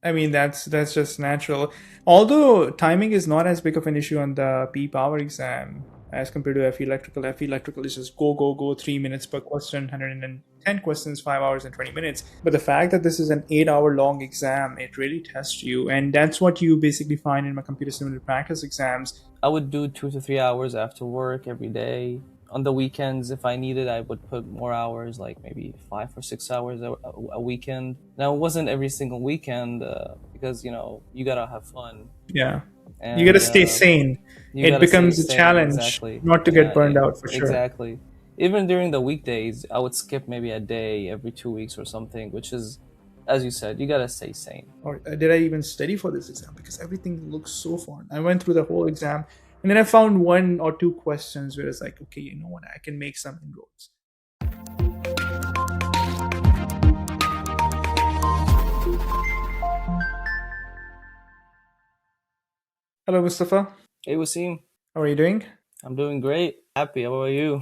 I mean, that's just natural. Although timing is not as big of an issue on the P Power exam as compared to FE Electrical. FE Electrical is just go, go, go, 3 minutes per question, 110 questions, 5 hours and 20 minutes. But the fact that this is an 8 hour long exam, it really tests you. And that's what you basically find in my computer simulated practice exams. I would do 2 to 3 hours after work every day. On the weekends, if I needed, I would put more hours, like maybe 5 or 6 hours a weekend. Now, it wasn't every single weekend because you gotta have fun Yeah. You got to and stay sane. you It gotta stay becomes a sane. challenge Exactly. not to get Yeah, burned out for sure. exactly. Even during the weekdays, I would skip maybe a day every 2 weeks or something, which is, as you said, you gotta stay sane. Or did I even study for this exam? Because everything looks so fun. I went through the whole exam and then I found one or two questions where it's like, okay, you know what, I can make some inroads. Hello, Mustafa. Hey, Wasim, How are you doing? I'm doing great. Happy. How about you?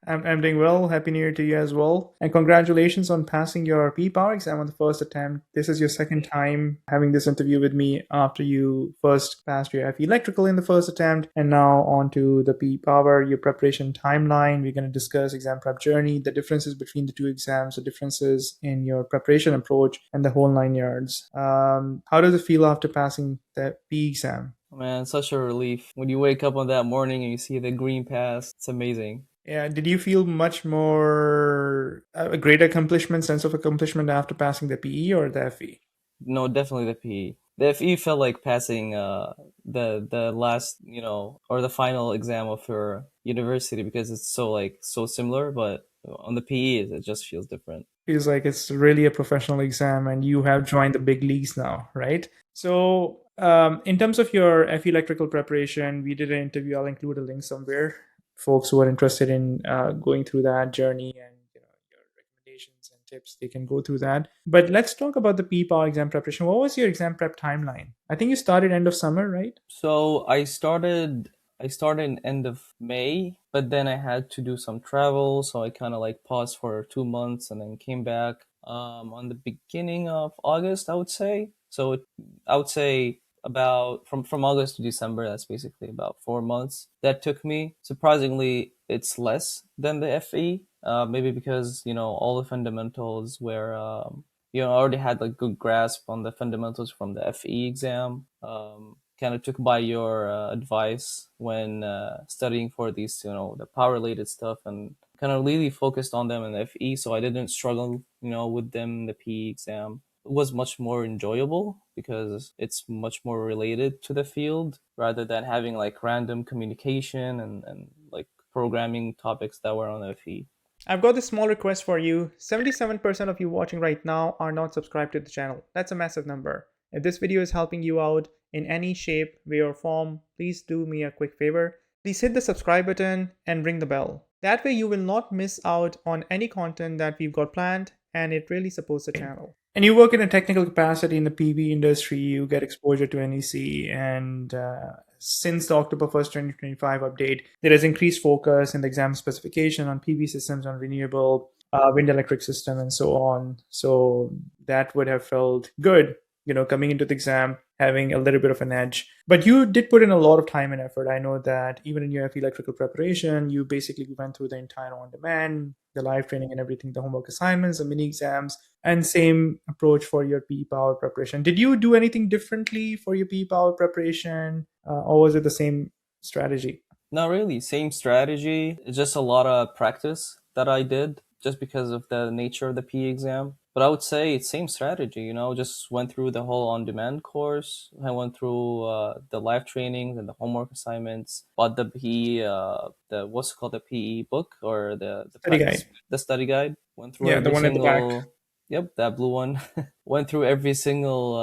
I'm doing well. Happy New Year to you as well. And congratulations on passing your P Power exam on the first attempt. This is your second time having this interview with me after you first passed your FE Electrical in the first attempt. And now on to the P Power, your preparation timeline. We're going to discuss exam prep journey, the differences between the two exams, the differences in your preparation approach, and the whole 9 yards. How does it feel after passing the P exam? Man, such a relief. When you wake up on that morning and you see the green pass, it's amazing. Yeah, did you feel much more a great accomplishment, sense of accomplishment after passing the PE or the FE? No, definitely the PE. The FE felt like passing the last, or the final exam of your university because it's so similar, but on the PE it just feels different. Feels like it's really a professional exam and you have joined the big leagues now, right? So, in terms of your FE electrical preparation, we did an interview. I'll include a link somewhere. Folks who are interested in going through that journey and your recommendations and tips, they can go through that. But let's talk about the PPAW exam preparation. What was your exam prep timeline? I think you started end of summer, right? So I started in end of May, but then I had to do some travel, so I kind of like paused for 2 months and then came back on the beginning of August, I would say. I would say about from August to December, that's basically about 4 months. That took me. Surprisingly, it's less than the FE. Maybe because all the fundamentals were I already had like good grasp on the fundamentals from the FE exam. Kind of took by your advice when studying for these, the power related stuff, and kind of really focused on them in the FE, so I didn't struggle, with them in the PE exam. It was much more enjoyable because it's much more related to the field rather than having like random communication and like programming topics that were on the FE. I've got this small request for you. 77% of you watching right now are not subscribed to the channel. That's a massive number. If this video is helping you out in any shape, way, or form, please do me a quick favor. Please hit the subscribe button and ring the bell. That way you will not miss out on any content that we've got planned, and it really supports the channel. And you work in a technical capacity in the PV industry, you get exposure to NEC, and since the October 1st, 2025 update, there is increased focus in the exam specification on PV systems, on renewable wind electric system, and so on. So that would have felt good, coming into the exam, having a little bit of an edge. But you did put in a lot of time and effort. I know that even in your FE electrical preparation, you basically went through the entire on demand, the live training and everything, the homework assignments, the mini exams, and same approach for your P Power preparation. Did you do anything differently for your P Power preparation, or was it the same strategy? Not really. Same strategy. It's just a lot of practice that I did just because of the nature of the PE exam. But I would say it's same strategy, just went through the whole on-demand course. I went through the live trainings and the homework assignments, bought the PE, the what's it called, the PE book or the Study guide. practice, the study guide. Went through Yeah, the every one at the back. single, yep, that blue one. Went through every single,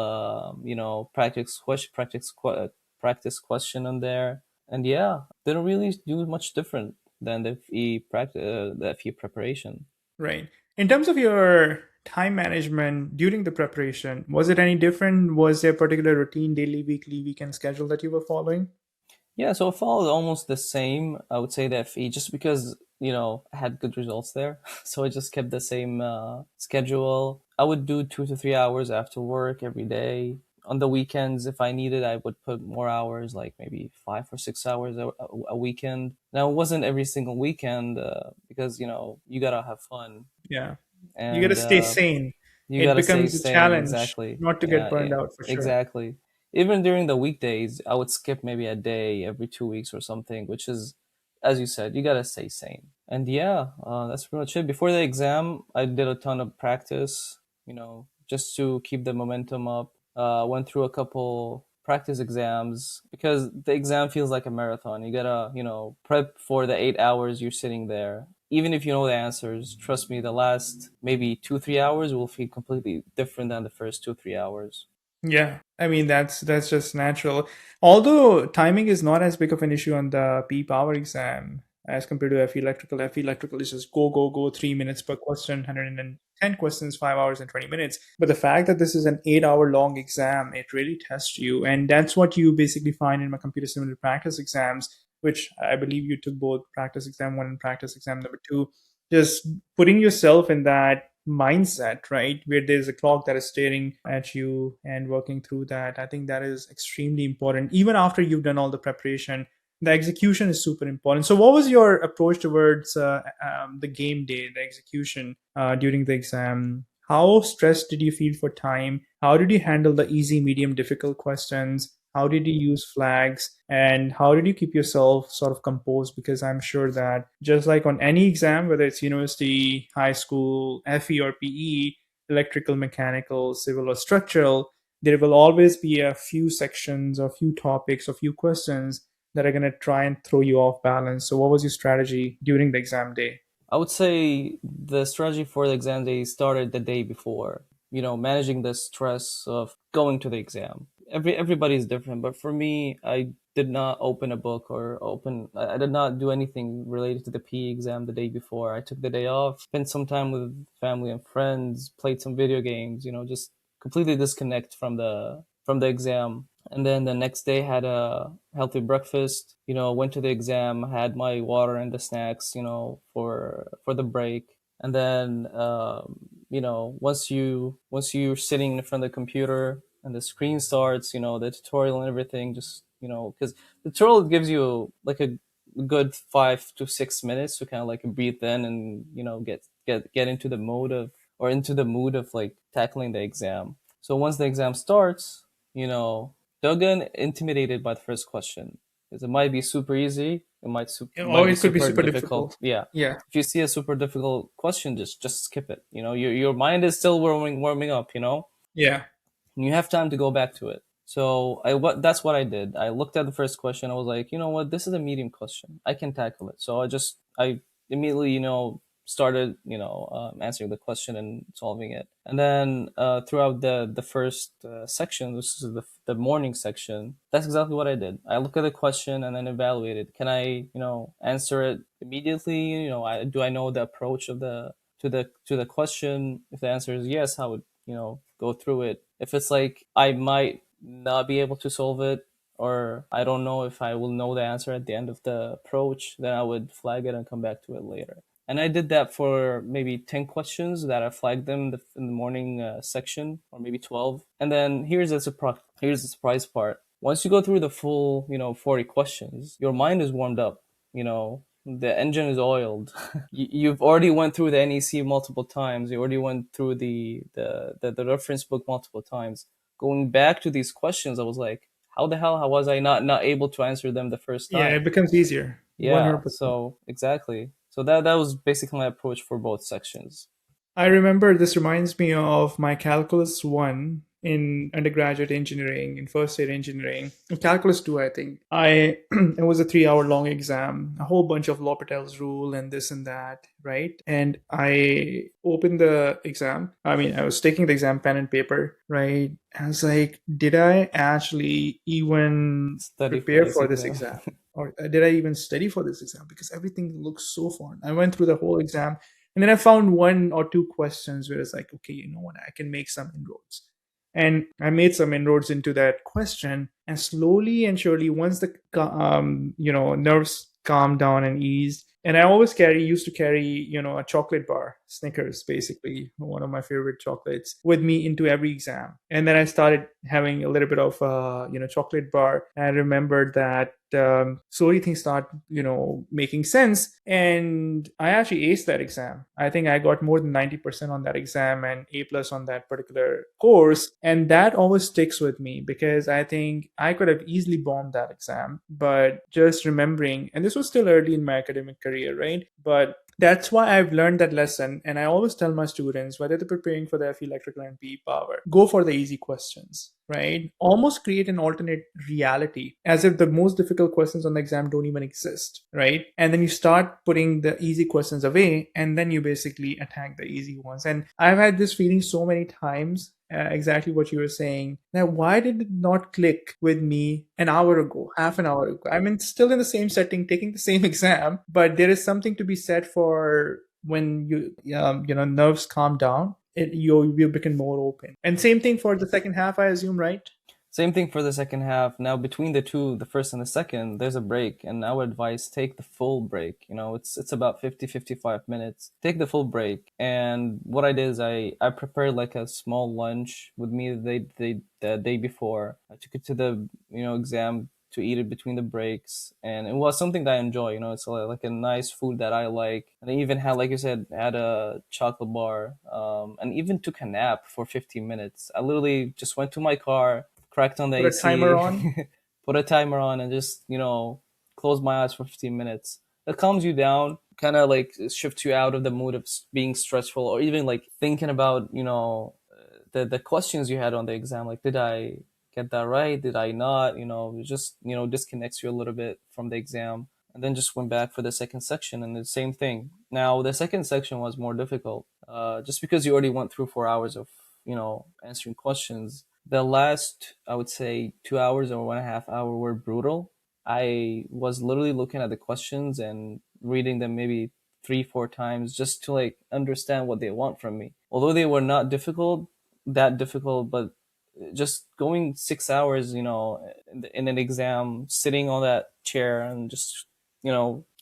practice question on there. And yeah, didn't really do much different than the FE preparation. Right. In terms of your time management during the preparation, was it any different? Was there a particular routine, daily, weekly, weekend schedule that you were following? Yeah, so it followed almost the same. I would say the FE, just because I had good results there. So I just kept the same schedule. I would do 2 to 3 hours after work every day. On the weekends, if I needed, I would put more hours, like maybe 5 or 6 hours a weekend. Now, it wasn't every single weekend because, you gotta have fun Yeah. You got to and stay sane. you It gotta stay becomes a sane. challenge Exactly. not to get Yeah, burned out for sure. exactly. Even during the weekdays, I would skip maybe a day every 2 weeks or something, which is, as you said, you gotta stay sane. And yeah, that's pretty much it. Before the exam, I did a ton of practice, just to keep the momentum up. Went through a couple practice exams because the exam feels like a marathon. You gotta, prep for the 8 hours you're sitting there. Even if you know the answers, trust me, the last maybe 2, 3 hours will feel completely different than the first 2, 3 hours. Yeah, I mean that's just natural. Although timing is not as big of an issue on the P power exam as compared to FE electrical. FE electrical is just go go go, 3 minutes per question, 110 questions, 5 hours and 20 minutes. But the fact that this is an 8 hour long exam, it really tests you, and that's what you basically find in my computer simulated practice exams, which I believe you took both practice exam one and practice exam number two. Just putting yourself in that mindset, right? Where there's a clock that is staring at you and working through that. I think that is extremely important. Even after you've done all the preparation, the execution is super important. So, what was your approach towards the game day, the execution during the exam? How stressed did you feel for time? How did you handle the easy, medium, difficult questions? How did you use flags? And how did you keep yourself sort of composed? Because I'm sure that just like on any exam, whether it's university, high school, FE or PE, electrical, mechanical, civil or structural, there will always be a few sections or few topics or few questions that are going to try and throw you off balance. So what was your strategy during the exam day? I would say the strategy for the exam day started the day before. Managing the stress of going to the exam. Everybody is different, but for me, I did not open a book or open. I did not do anything related to the PE exam the day before. I took the day off, spent some time with family and friends, played some video games. Just completely disconnect from the exam. And then the next day had a healthy breakfast. Went to the exam, had my water and the snacks. For the break. And then once you're sitting in front of the computer and the screen starts, the tutorial and everything, just because the tutorial gives you like a good 5 to 6 minutes to kind of like breathe in and get into the mode of or into the mood of like tackling the exam. So once the exam starts, you know don't get intimidated by the first question because it might be super easy. It might Or be it could be super super difficult. difficult. Yeah. Yeah. If you see a super difficult question, just skip it. Your mind is still warming up. Yeah. And you have time to go back to it. So that's what I did. I looked at the first question. I was like, you know what, this is a medium question. I can tackle it. So I immediately started answering the question and solving it. And then throughout the first section, this is the morning section. That's exactly what I did. I look at the question and then evaluated. Can I answer it immediately? Do I know the approach of the question? If the answer is yes, I would go through it. If it's like I might not be able to solve it, or I don't know if I will know the answer at the end of the approach, then I would flag it and come back to it later. And I did that for maybe 10 questions that I flagged them in the morning section, or maybe 12. And then here's the surprise part. Once you go through the full 40 questions, your mind is warmed up. The engine is oiled. You've already went through the NEC multiple times. You already went through the reference book multiple times. Going back to these questions, I was like, how the hell was I not able to answer them the first Yeah, it time? becomes easier. Yeah, 100%. so exactly. So that was basically my approach for both sections. I remember this reminds me of my Calculus 1 in undergraduate engineering, in first year engineering. In Calculus 2, I think. It was a 3 hour long exam, a whole bunch of L'Hopital's rule and this and that, right? And I opened the exam. I mean, I was taking the exam pen and paper, right? I was like, did I actually even Study for prepare this for this exam. exam? Or did I even study for this exam? Because everything looks so fun. I went through the whole exam and then I found one or two questions where it's like, okay, you know what, I can make some inroads. And I made some inroads into that question. And slowly and surely, once the nerves calmed down and eased, And I used to carry, a chocolate bar, Snickers, basically one of my favorite chocolates, with me into every exam. And then I started having a little bit of, chocolate bar. And I remembered that slowly things start, making sense. And I actually aced that exam. I think I got more than 90% on that exam and A plus on that particular course. And that always sticks with me because I think I could have easily bombed that exam. But just remembering, and this was still early in my academic career, right? But that's why I've learned that lesson. And I always tell my students, whether they're preparing for the FE electrical and PE power, go for the easy questions, right? Almost create an alternate reality as if the most difficult questions on the exam don't even exist, right? And then you start putting the easy questions away and then you basically attack the easy ones. And I've had this feeling so many times, exactly what you were saying. Now, why did it not click with me an hour ago, half an hour ago? I mean, still in the same setting, taking the same exam, but there is something to be said for when nerves calm down. You become more open. And same thing for the second half, I assume, right? Same thing for the second half. Now between the two, the first and the second, there's a break, and I would advise take the full break. It's about 50-55 minutes. Take the full break. And what I did is I prepared like a small lunch with me the day before. I took it to the exam to eat it between the breaks, and it was something that I enjoy. It's like a nice food that I like. And I even had, like you said, had a chocolate bar, and even took a nap for 15 minutes. I literally just went to my car, cracked on the Put a timer AC, on. put a timer on, and just close my eyes for 15 minutes. It calms you down, kind of like shifts you out of the mood of being stressful, or even like thinking about the questions you had on the exam. Like, did I get that right? Did I not? It just disconnects you a little bit from the exam. And then just went back for the second section, and the same thing. Now the second section was more difficult, just because you already went through 4 hours of answering questions. The last, I would say, 2 hours or 1.5 hour were brutal. I was literally looking at the questions and reading them maybe 3-4 times just to like understand what they want from me. Although they were not that difficult, but just going 6 hours, in an exam, sitting on that chair and just,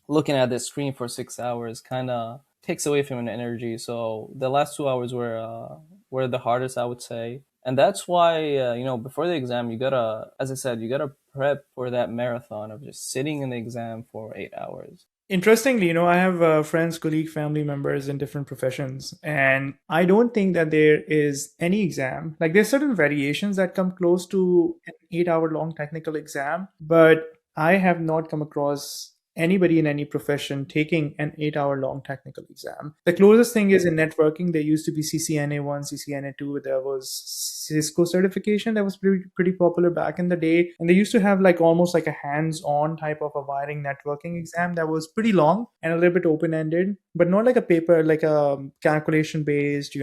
looking at the screen for 6 hours kind of takes away from an energy. So the last 2 hours were the hardest, I would say. And that's why, before the exam, you gotta, as I said, you gotta prep for that marathon of just sitting in the exam for 8 hours. Interestingly, I have friends, colleagues, family members in different professions, and I don't think that there is any exam. Like, there's certain variations that come close to an 8 hour long technical exam, but I have not come across anybody in any profession taking an 8 hour long technical exam. The closest thing is in networking. There used to be CCNA 1, CCNA 2. There was Cisco certification that was pretty popular back in the day. And they used to have like almost like a hands on type of a wiring networking exam that was pretty long and a little bit open ended, but not like a paper, like a calculation based,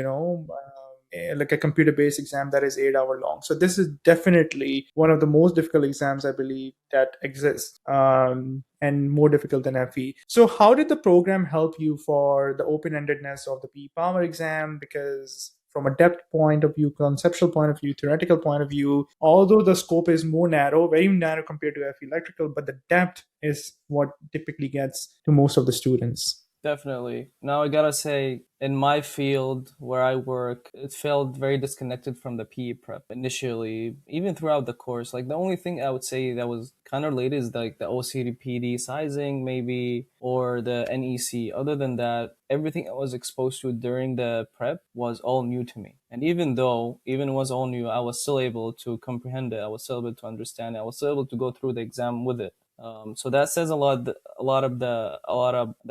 like a computer based exam that is 8 hour long. So this is definitely one of the most difficult exams I believe that exists, and more difficult than FE. So how did the program help you for the open endedness of the P Palmer exam? Because from a depth point of view, conceptual point of view, theoretical point of view, although the scope is more narrow, very narrow compared to FE electrical, but the depth is what typically gets to most of the students. Definitely. Now I gotta say, in my field where I work, it felt very disconnected from the PE prep initially, even throughout the course. Like the only thing I would say that was kind of related is like the OCD sizing, maybe, or the NEC. Other than that, everything I was exposed to during the prep was all new to me. And even it was all new, I was still able to comprehend it. I was still able to understand it. I was still able to go through the exam with it. So that says that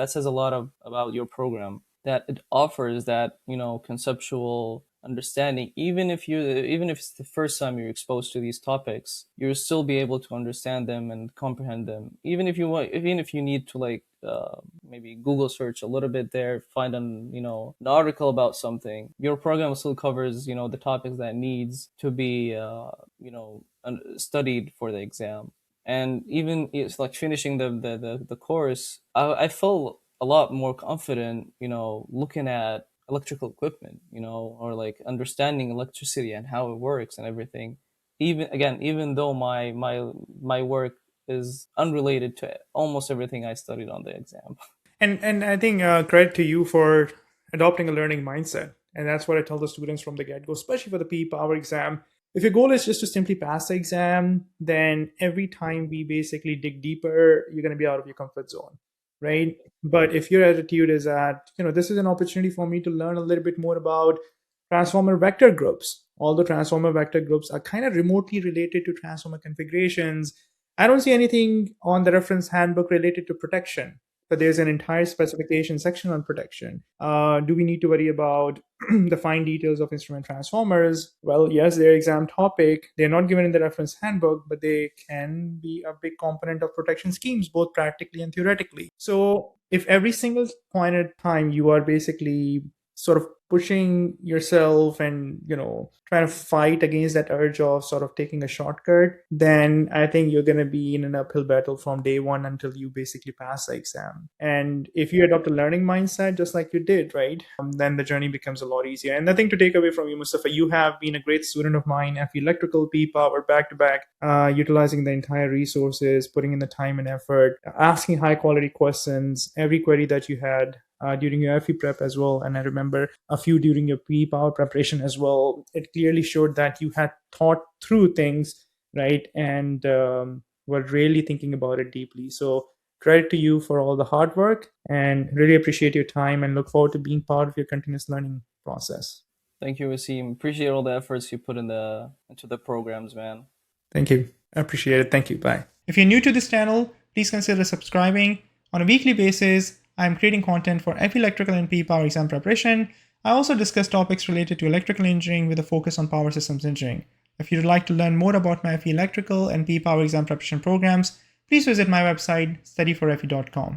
says a lot of about your program, that it offers that conceptual understanding. Even if it's the first time you're exposed to these topics, you'll still be able to understand them and comprehend them. Even if you need to like maybe Google search a little bit there, find an article about something, your program still covers the topics that needs to be studied for the exam. And even it's like finishing the course, I felt a lot more confident looking at electrical equipment, or like understanding electricity and how it works and everything. Even though my work is unrelated to almost everything I studied on the exam. And I think credit to you for adopting a learning mindset. And that's what I tell the students from the get-go, especially for the P-Power exam. If your goal is just to simply pass the exam, then every time we basically dig deeper, you're going to be out of your comfort zone, right? But if your attitude is that, this is an opportunity for me to learn a little bit more about transformer vector groups, although transformer vector groups are kind of remotely related to transformer configurations, I don't see anything on the reference handbook related to protection, but there's an entire specification section on protection. Do we need to worry about the fine details of instrument transformers? Well, yes, they're exam topic. They're not given in the reference handbook, but they can be a big component of protection schemes, both practically and theoretically. So if every single point at time you are basically sort of pushing yourself and trying to fight against that urge of sort of taking a shortcut, then I think you're going to be in an uphill battle from day one until you basically pass the exam. And if you adopt a learning mindset just like you did, right, then the journey becomes a lot easier. And nothing to take away from you, Mustafa. You have been a great student of mine. FE electrical, P-Power, back to back, utilizing the entire resources, putting in the time and effort, asking high quality questions, every query that you had during your FE prep as well. And I remember a few during your P-Power preparation as well. It clearly showed that you had thought through things, right? And were really thinking about it deeply. So credit to you for all the hard work, and really appreciate your time and look forward to being part of your continuous learning process. Thank you, Wasim. Appreciate all the efforts you put into the programs, man. Thank you. I appreciate it. Thank you. Bye. If you're new to this channel, please consider subscribing. On a weekly basis, I'm creating content for FE electrical and P-Power exam preparation. I also discuss topics related to electrical engineering with a focus on power systems engineering. If you'd like to learn more about my FE electrical and P-Power exam preparation programs, please visit my website, studyforfe.com.